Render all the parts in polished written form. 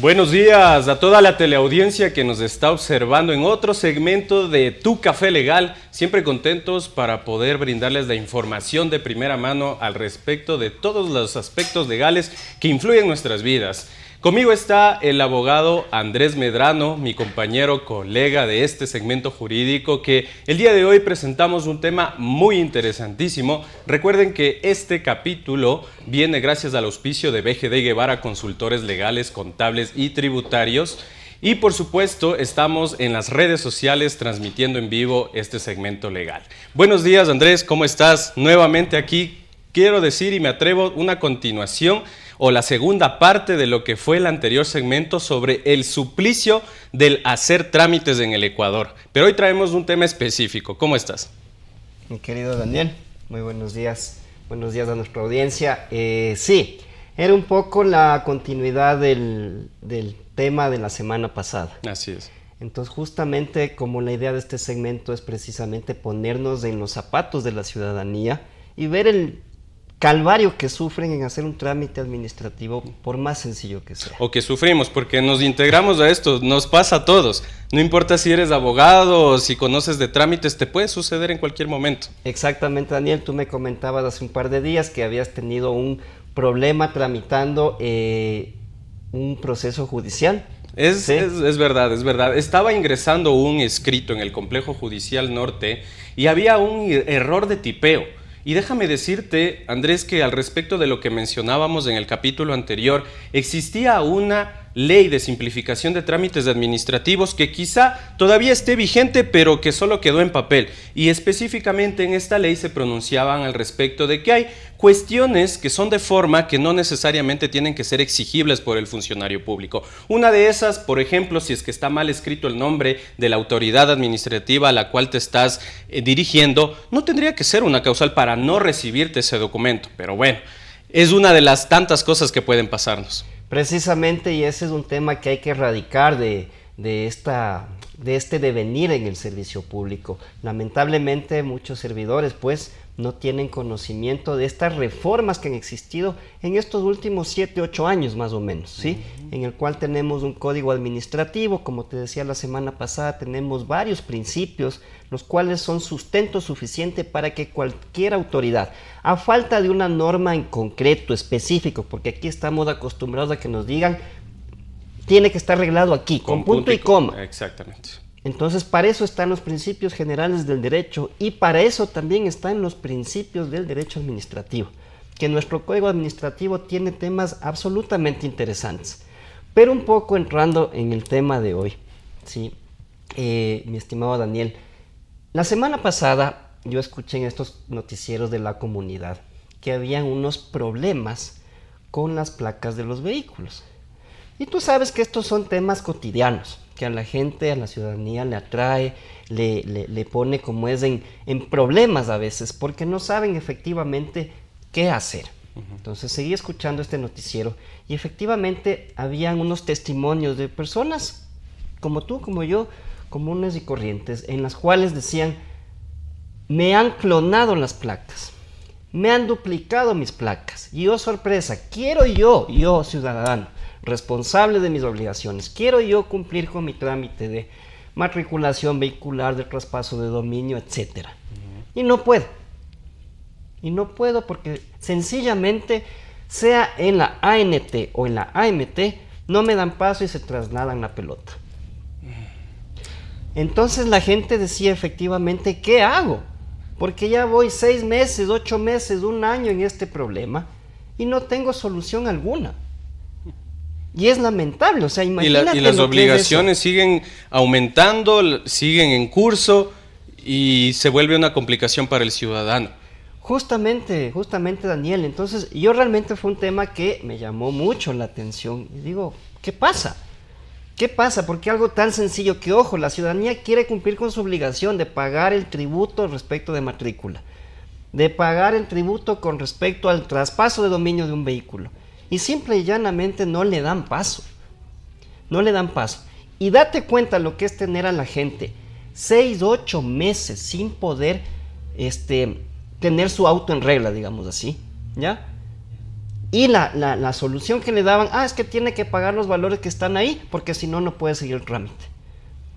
Buenos días a toda la teleaudiencia que nos está observando en otro segmento de Tu Café Legal, siempre contentos para poder brindarles la información de primera mano al respecto de todos los aspectos legales que influyen en nuestras vidas. Conmigo está el abogado Andrés Medrano, mi compañero, colega de este segmento jurídico, que el día de hoy presentamos un tema muy interesantísimo. Recuerden que este capítulo viene gracias al auspicio de BGD Guevara Consultores Legales, Contables y Tributarios. Y por supuesto estamos en las redes sociales transmitiendo en vivo este segmento legal. Buenos días, Andrés, ¿cómo estás? Nuevamente aquí quiero decir y me atrevo una continuación o la segunda parte de lo que fue el anterior segmento sobre el suplicio del hacer trámites en el Ecuador. Pero hoy traemos un tema específico. ¿Cómo estás? Mi querido Daniel, muy buenos días. Buenos días a nuestra audiencia. Sí, era un poco la continuidad del tema de la semana pasada. Así es. Entonces, justamente como la idea de este segmento es precisamente ponernos en los zapatos de la ciudadanía y ver el calvario que sufren en hacer un trámite administrativo, por más sencillo que sea. O que sufrimos, porque nos integramos a esto, nos pasa a todos. No importa si eres abogado o si conoces de trámites, te puede suceder en cualquier momento. Exactamente, Daniel, tú me comentabas hace un par de días que habías tenido un problema tramitando un proceso judicial. ¿Sí? Es verdad, es verdad. Estaba ingresando un escrito en el Complejo Judicial Norte y había un error de tipeo. Y déjame decirte, Andrés, que al respecto de lo que mencionábamos en el capítulo anterior, existía una ley de simplificación de trámites administrativos que quizá todavía esté vigente, pero que solo quedó en papel. Y específicamente en esta ley se pronunciaban al respecto de que hay cuestiones que son de forma que no necesariamente tienen que ser exigibles por el funcionario público. Una de esas, por ejemplo, si es que está mal escrito el nombre de la autoridad administrativa a la cual te estás dirigiendo, no tendría que ser una causal para no recibirte ese documento. Pero bueno, es una de las tantas cosas que pueden pasarnos. Precisamente, y ese es un tema que hay que erradicar de este devenir en el servicio público. Lamentablemente muchos servidores pues no tienen conocimiento de estas reformas que han existido en estos últimos 7, 8 años más o menos, ¿sí? En el cual tenemos un código administrativo, como te decía la semana pasada, tenemos varios principios, los cuales son sustento suficiente para que cualquier autoridad, a falta de una norma en concreto, específico, porque aquí estamos acostumbrados a que nos digan, tiene que estar arreglado aquí, con punto y coma. Exactamente. Entonces, para eso están los principios generales del derecho y para eso también están los principios del derecho administrativo, que nuestro código administrativo tiene temas absolutamente interesantes. Pero un poco entrando en el tema de hoy, ¿sí? Mi estimado Daniel, la semana pasada yo escuché en estos noticieros de la comunidad que habían unos problemas con las placas de los vehículos. Y tú sabes que estos son temas cotidianos, que a la gente, a la ciudadanía le atrae, le pone como es en problemas a veces, porque no saben efectivamente qué hacer. Entonces seguí escuchando este noticiero y efectivamente habían unos testimonios de personas como tú, como yo, comunes y corrientes, en las cuales decían, me han clonado las placas, me han duplicado mis placas, y oh sorpresa, quiero yo ciudadano, responsable de mis obligaciones, quiero yo cumplir con mi trámite de matriculación vehicular, de traspaso de dominio, etcétera. Y no puedo porque sencillamente, sea en la ANT o en la AMT, no me dan paso y se trasladan la pelota. Entonces la gente decía efectivamente, ¿qué hago? Porque ya voy 6 meses, 8 meses, 1 año en este problema y no tengo solución alguna. Y es lamentable, o sea, imagínate. Y las obligaciones siguen aumentando, siguen en curso y se vuelve una complicación para el ciudadano. Justamente, Daniel. Entonces, yo realmente fue un tema que me llamó mucho la atención. Y digo, ¿qué pasa? ¿Qué pasa? Porque algo tan sencillo que, ojo, la ciudadanía quiere cumplir con su obligación de pagar el tributo respecto de matrícula, de pagar el tributo con respecto al traspaso de dominio de un vehículo. Y simple y llanamente no le dan paso. No le dan paso. Y date cuenta lo que es tener a la gente 6, 8 meses sin poder tener su auto en regla, digamos así, ¿ya? Y la solución que le daban, es que tiene que pagar los valores que están ahí, porque si no, no puede seguir el trámite.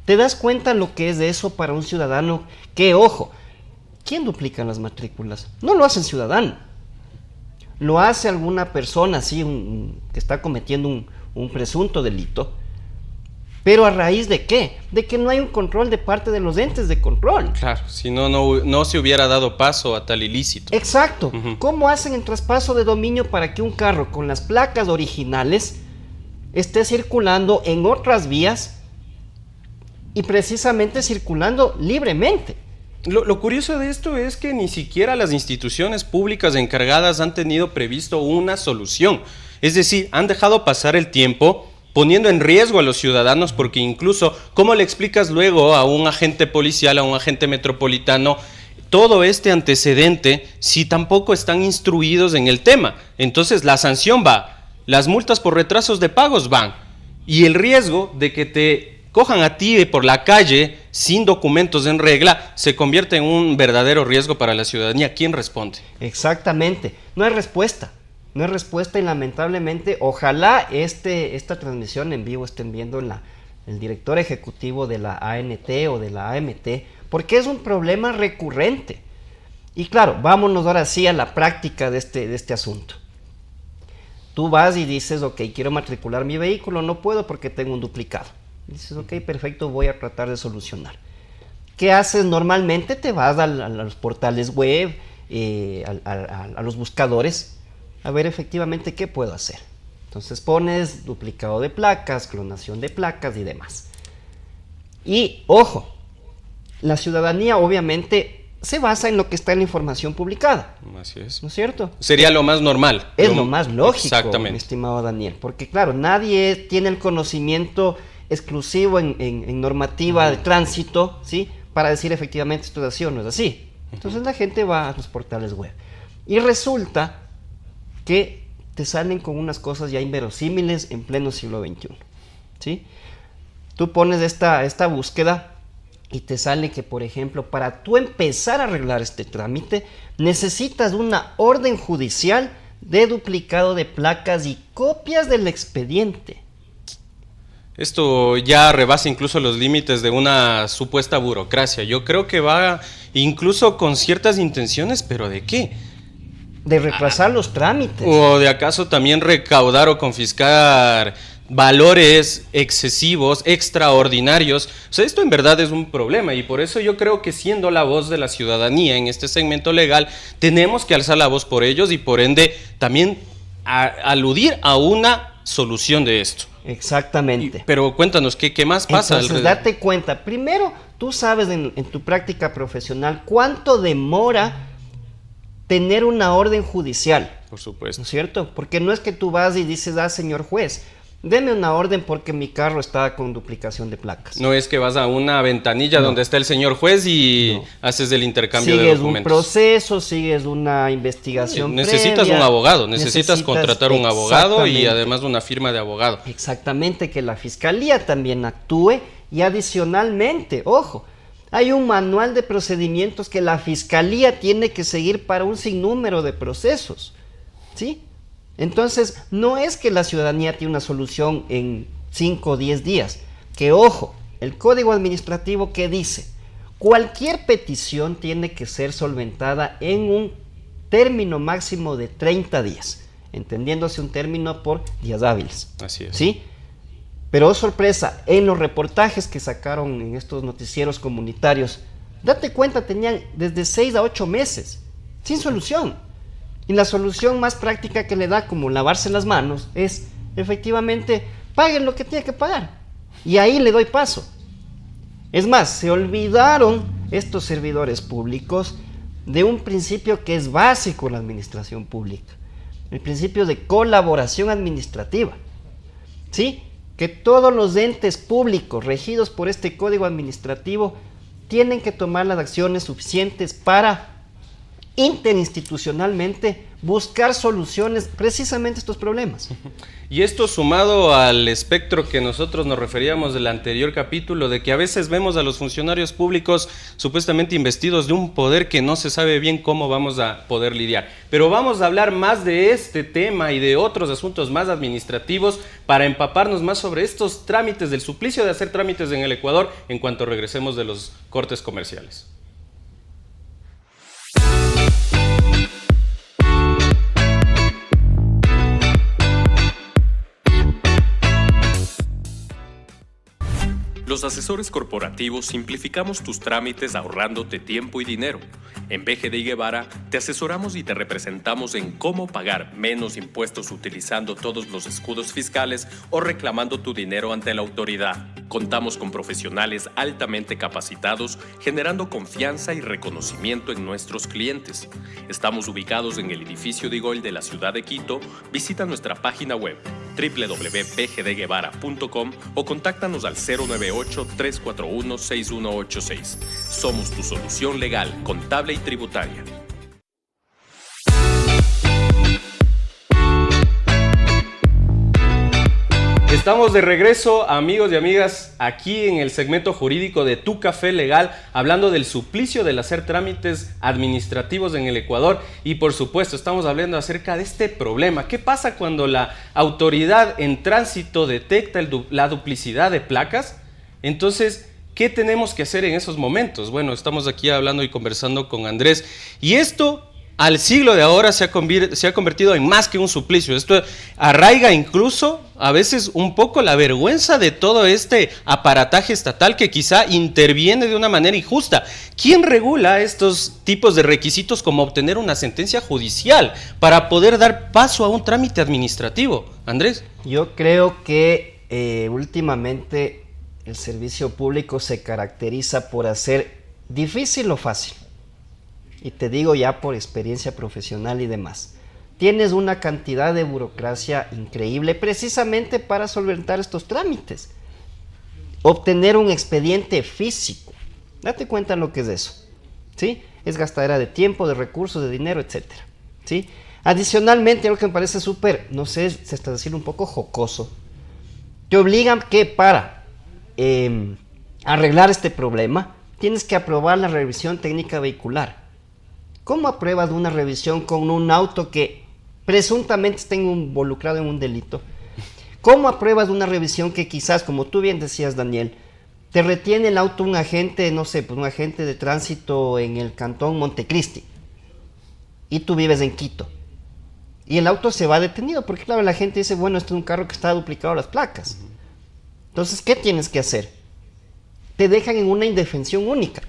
¿Te das cuenta lo que es de eso para un ciudadano? Que, ojo, ¿quién duplica las matrículas? No lo hace el ciudadano. Lo hace alguna persona, así, que está cometiendo un presunto delito. ¿Pero a raíz de qué? De que no hay un control de parte de los entes de control. Claro, si no, no se hubiera dado paso a tal ilícito. Exacto. ¿Cómo hacen el traspaso de dominio para que un carro con las placas originales esté circulando en otras vías y precisamente circulando libremente? Lo curioso de esto es que ni siquiera las instituciones públicas encargadas han tenido previsto una solución. Es decir, han dejado pasar el tiempo poniendo en riesgo a los ciudadanos, porque incluso, ¿cómo le explicas luego a un agente policial, a un agente metropolitano, todo este antecedente si tampoco están instruidos en el tema? Entonces la sanción va, las multas por retrasos de pagos van, y el riesgo de que te cojan a ti por la calle sin documentos en regla se convierte en un verdadero riesgo para la ciudadanía. ¿Quién responde? Exactamente, no hay respuesta. No hay respuesta y lamentablemente, ojalá esta transmisión en vivo estén viendo el director ejecutivo de la ANT o de la AMT, porque es un problema recurrente. Y claro, vámonos ahora sí a la práctica de este asunto. Tú vas y dices, ok, quiero matricular mi vehículo, no puedo porque tengo un duplicado. Dices, ok, perfecto, voy a tratar de solucionar. ¿Qué haces normalmente? Te vas a los portales web, a los buscadores, a ver efectivamente qué puedo hacer. Entonces pones duplicado de placas, clonación de placas y demás. Y ojo, la ciudadanía obviamente se basa en lo que está en la información publicada. Así es. ¿No es cierto? Sería lo más normal. Es lo más lógico, exactamente, mi estimado Daniel. Porque claro, nadie tiene el conocimiento exclusivo en normativa de tránsito, ¿sí? Para decir efectivamente esto es así o no es así. Entonces la gente va a los portales web. Y resulta que te salen con unas cosas ya inverosímiles en pleno siglo XXI, ¿sí? Tú pones esta búsqueda y te sale que, por ejemplo, para tú empezar a arreglar este trámite, necesitas una orden judicial de duplicado de placas y copias del expediente. Esto ya rebasa incluso los límites de una supuesta burocracia. Yo creo que va incluso con ciertas intenciones, pero ¿de qué? De retrasar los trámites. O de acaso también recaudar o confiscar valores excesivos, extraordinarios. O sea, esto en verdad es un problema y por eso yo creo que siendo la voz de la ciudadanía en este segmento legal, tenemos que alzar la voz por ellos y por ende también aludir a una solución de esto. Exactamente. Pero cuéntanos, ¿qué más pasa? Entonces, date cuenta. Primero, tú sabes en tu práctica profesional cuánto demora tener una orden judicial. Por supuesto. ¿No es cierto? Porque no es que tú vas y dices, señor juez, deme una orden porque mi carro está con duplicación de placas. No es que vas a una ventanilla donde está el señor juez y haces el intercambio de documentos. Sigues un proceso, sigues una investigación necesitas previa, un abogado, necesitas contratar un abogado y además una firma de abogado. Exactamente, que la fiscalía también actúe y adicionalmente, ojo, hay un manual de procedimientos que la fiscalía tiene que seguir para un sinnúmero de procesos, ¿sí? Entonces, no es que la ciudadanía tiene una solución en 5 o 10 días. Que ojo, el Código Administrativo que dice, cualquier petición tiene que ser solventada en un término máximo de 30 días, entendiéndose un término por días hábiles. Así es. ¿Sí? Pero oh sorpresa, en los reportajes que sacaron en estos noticieros comunitarios, date cuenta, tenían desde 6 a 8 meses, sin solución. Y la solución más práctica que le da, como lavarse las manos, es efectivamente paguen lo que tiene que pagar. Y ahí le doy paso. Es más, se olvidaron estos servidores públicos de un principio que es básico en la administración pública, el principio de colaboración administrativa. ¿Sí? Que todos los entes públicos regidos por este código administrativo tienen que tomar las acciones suficientes para interinstitucionalmente buscar soluciones precisamente a estos problemas. Y esto sumado al espectro que nosotros nos referíamos del anterior capítulo, de que a veces vemos a los funcionarios públicos supuestamente investidos de un poder que no se sabe bien cómo vamos a poder lidiar. Pero vamos a hablar más de este tema y de otros asuntos más administrativos para empaparnos más sobre estos trámites, del suplicio de hacer trámites en el Ecuador en cuanto regresemos de los cortes comerciales. Los asesores corporativos simplificamos tus trámites ahorrándote tiempo y dinero. En BGD Guevara te asesoramos y te representamos en cómo pagar menos impuestos utilizando todos los escudos fiscales o reclamando tu dinero ante la autoridad. Contamos con profesionales altamente capacitados, generando confianza y reconocimiento en nuestros clientes. Estamos ubicados en el edificio de Igol de la ciudad de Quito. Visita nuestra página web www.bgdguevara.com o contáctanos al 098-341-6186. Somos tu solución legal, contable y tributaria. Estamos de regreso, amigos y amigas, aquí en el segmento jurídico de Tu Café Legal, hablando del suplicio del hacer trámites administrativos en el Ecuador y por supuesto estamos hablando acerca de este problema. ¿Qué pasa cuando la autoridad en tránsito detecta la duplicidad de placas? Entonces, ¿qué tenemos que hacer en esos momentos? Bueno, estamos aquí hablando y conversando con Andrés y esto al siglo de ahora se ha convertido en más que un suplicio. Esto arraiga incluso a veces un poco la vergüenza de todo este aparataje estatal que quizá interviene de una manera injusta. ¿Quién regula estos tipos de requisitos como obtener una sentencia judicial para poder dar paso a un trámite administrativo? Andrés. Yo creo que últimamente el servicio público se caracteriza por hacer difícil lo fácil. Y te digo ya por experiencia profesional y demás. Tienes una cantidad de burocracia increíble precisamente para solventar estos trámites. Obtener un expediente físico. Date cuenta lo que es eso. ¿Sí? Es gastadera de tiempo, de recursos, de dinero, etc. ¿Sí? Adicionalmente, algo que me parece súper, no sé, se está diciendo un poco jocoso. Te obligan que para arreglar este problema, tienes que aprobar la revisión técnica vehicular. ¿Cómo apruebas una revisión con un auto que presuntamente está involucrado en un delito? ¿Cómo apruebas una revisión que quizás, como tú bien decías, Daniel, te retiene el auto un agente, no sé, pues un agente de tránsito en el cantón Montecristi y tú vives en Quito? Y el auto se va detenido porque, claro, la gente dice, bueno, este es un carro que está duplicado las placas. Entonces, ¿qué tienes que hacer? Te dejan en una indefensión única.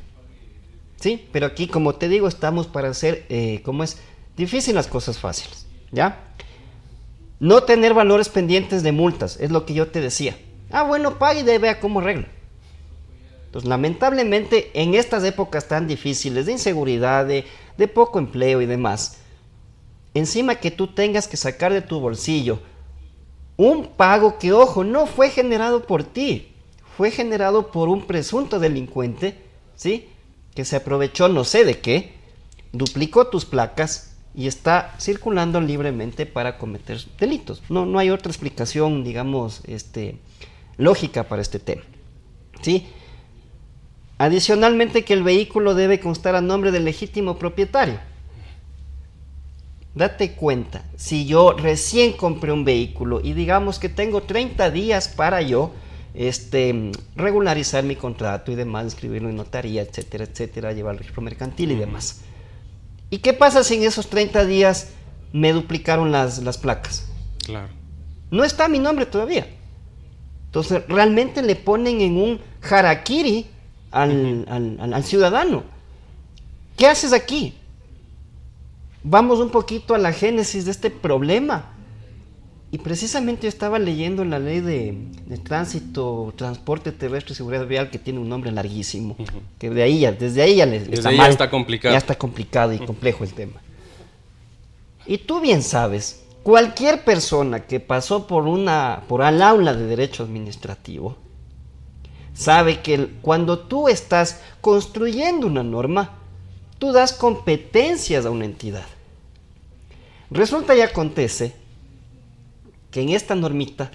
Sí, pero aquí, como te digo, estamos para hacer, difícil las cosas fáciles, ¿ya? No tener valores pendientes de multas, es lo que yo te decía. Ah, bueno, pague y vea cómo arregla. Entonces, lamentablemente, en estas épocas tan difíciles de inseguridad, de poco empleo y demás, encima que tú tengas que sacar de tu bolsillo un pago que, ojo, no fue generado por ti, fue generado por un presunto delincuente, ¿sí?, que se aprovechó no sé de qué, duplicó tus placas y está circulando libremente para cometer delitos. No hay otra explicación, digamos, lógica para este tema. ¿Sí? Adicionalmente, que el vehículo debe constar a nombre del legítimo propietario. Date cuenta, si yo recién compré un vehículo y digamos que tengo 30 días para yo regularizar mi contrato y demás, inscribirlo en notaría, etcétera, etcétera, llevar el registro mercantil y demás. ¿Y qué pasa si en esos 30 días me duplicaron las placas? Claro. No está mi nombre todavía. Entonces, realmente le ponen en un harakiri al ciudadano. ¿Qué haces aquí? Vamos un poquito a la génesis de este problema. Y precisamente yo estaba leyendo la ley de tránsito, transporte terrestre y seguridad vial, que tiene un nombre larguísimo, que desde ahí ya está complicado. Ya está complicado y complejo el tema. Y tú bien sabes, cualquier persona que pasó por el aula de derecho administrativo sabe que cuando tú estás construyendo una norma, tú das competencias a una entidad. Resulta y acontece que en esta normita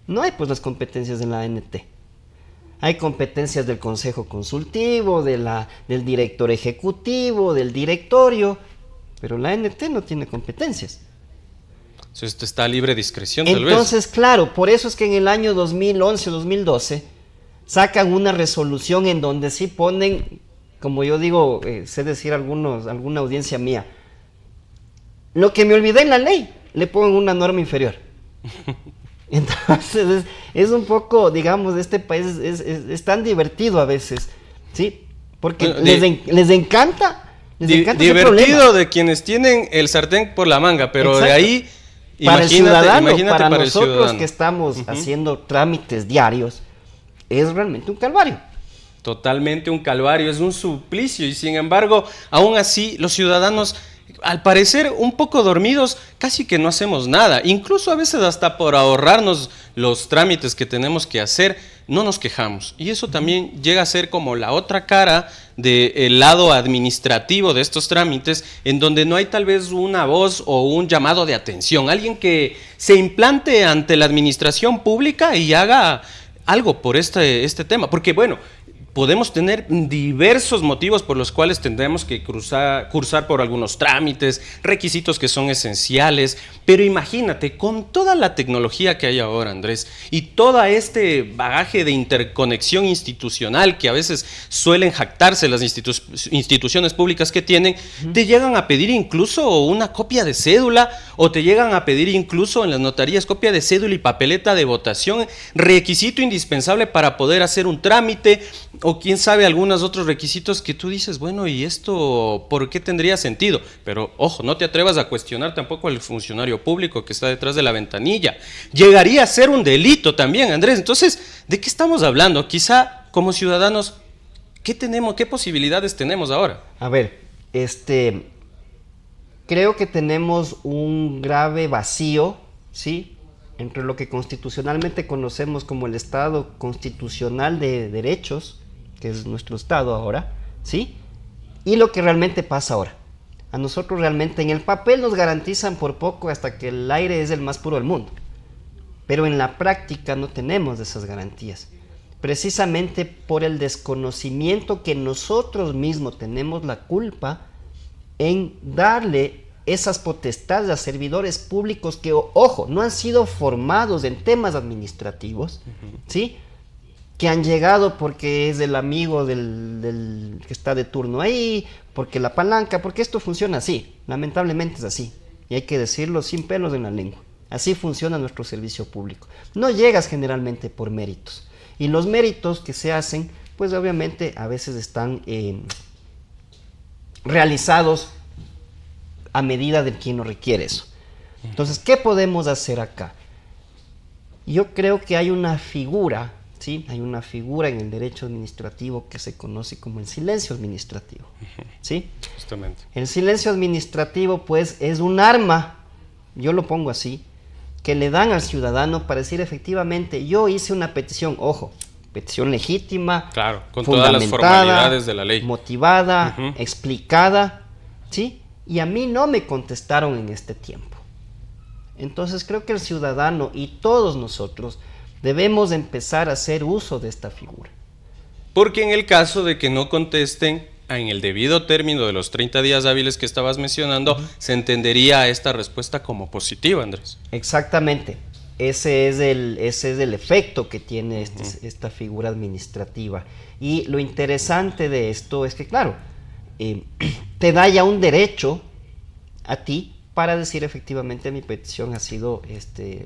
no hay pues las competencias de la ANT. Hay competencias del Consejo Consultivo, del director ejecutivo, del directorio, pero la ANT no tiene competencias. Esto está a libre discreción, tal vez. Entonces, claro, por eso es que en el año 2011 o 2012 sacan una resolución en donde sí ponen, como yo digo, sé decir alguna audiencia mía, lo que me olvidé en la ley, le ponen una norma inferior. Entonces, es un poco, digamos, este país es tan divertido a veces, ¿sí? Porque les encanta divertido de quienes tienen el sartén por la manga, pero exacto. De ahí, para el ciudadano, para nosotros el que estamos haciendo trámites diarios, es realmente un calvario. Totalmente un calvario, es un suplicio, y sin embargo, aún así, los ciudadanos, al parecer un poco dormidos, casi que no hacemos nada. Incluso a veces hasta por ahorrarnos los trámites que tenemos que hacer, no nos quejamos. Y eso también llega a ser como la otra cara del lado administrativo de estos trámites, en donde no hay tal vez una voz o un llamado de atención. Alguien que se implante ante la administración pública y haga algo por este tema. Porque bueno, podemos tener diversos motivos por los cuales tendremos que cursar por algunos trámites, requisitos que son esenciales, pero imagínate, con toda la tecnología que hay ahora, Andrés, y todo este bagaje de interconexión institucional que a veces suelen jactarse las instituciones públicas que tienen, te llegan a pedir incluso una copia de cédula, o te llegan a pedir incluso en las notarías copia de cédula y papeleta de votación, requisito indispensable para poder hacer un trámite, o quién sabe algunos otros requisitos que tú dices, bueno, ¿y esto por qué tendría sentido? Pero ojo, no te atrevas a cuestionar tampoco al funcionario público que está detrás de la ventanilla. Llegaría a ser un delito también, Andrés. Entonces, ¿de qué estamos hablando? Quizá como ciudadanos, ¿qué posibilidades tenemos ahora? A ver, creo que tenemos un grave vacío, ¿sí?, entre lo que constitucionalmente conocemos como el Estado constitucional de derechos, que es nuestro Estado ahora, ¿sí?, y lo que realmente pasa ahora. A nosotros realmente en el papel nos garantizan por poco hasta que el aire es el más puro del mundo, pero en la práctica no tenemos esas garantías, precisamente por el desconocimiento que nosotros mismos tenemos la culpa en darle esas potestades a servidores públicos que, ojo, no han sido formados en temas administrativos, ¿sí?, que han llegado porque es el amigo del que está de turno ahí, porque la palanca, porque esto funciona así, lamentablemente es así, y hay que decirlo sin pelos en la lengua. Así funciona nuestro servicio público. No llegas generalmente por méritos, y los méritos que se hacen, pues obviamente a veces están realizados a medida de quien lo requiere eso. Entonces, ¿qué podemos hacer acá? Yo creo que hay una figura, ¿sí?, hay una figura en el derecho administrativo que se conoce como el silencio administrativo, ¿sí? Justamente. El silencio administrativo, pues, es un arma, yo lo pongo así, que le dan al ciudadano para decir efectivamente, yo hice una petición, ojo, petición legítima, claro, con todas las formalidades de la ley, motivada, explicada, ¿sí?, y a mí no me contestaron en este tiempo. Entonces creo que el ciudadano y todos nosotros debemos empezar a hacer uso de esta figura. Porque en el caso de que no contesten en el debido término de los 30 días hábiles que estabas mencionando, se entendería esta respuesta como positiva, Andrés. Exactamente. Ese es el efecto que tiene esta figura administrativa. Y lo interesante de esto es que, claro, te da ya un derecho a ti para decir efectivamente mi petición ha sido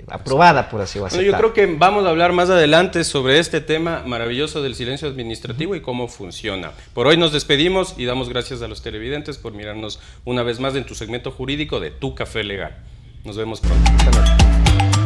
aprobada, por así decirlo. Bueno, yo creo que vamos a hablar más adelante sobre este tema maravilloso del silencio administrativo y cómo funciona. Por hoy nos despedimos y damos gracias a los televidentes por mirarnos una vez más en tu segmento jurídico de Tu Café Legal. Nos vemos pronto. Hasta luego.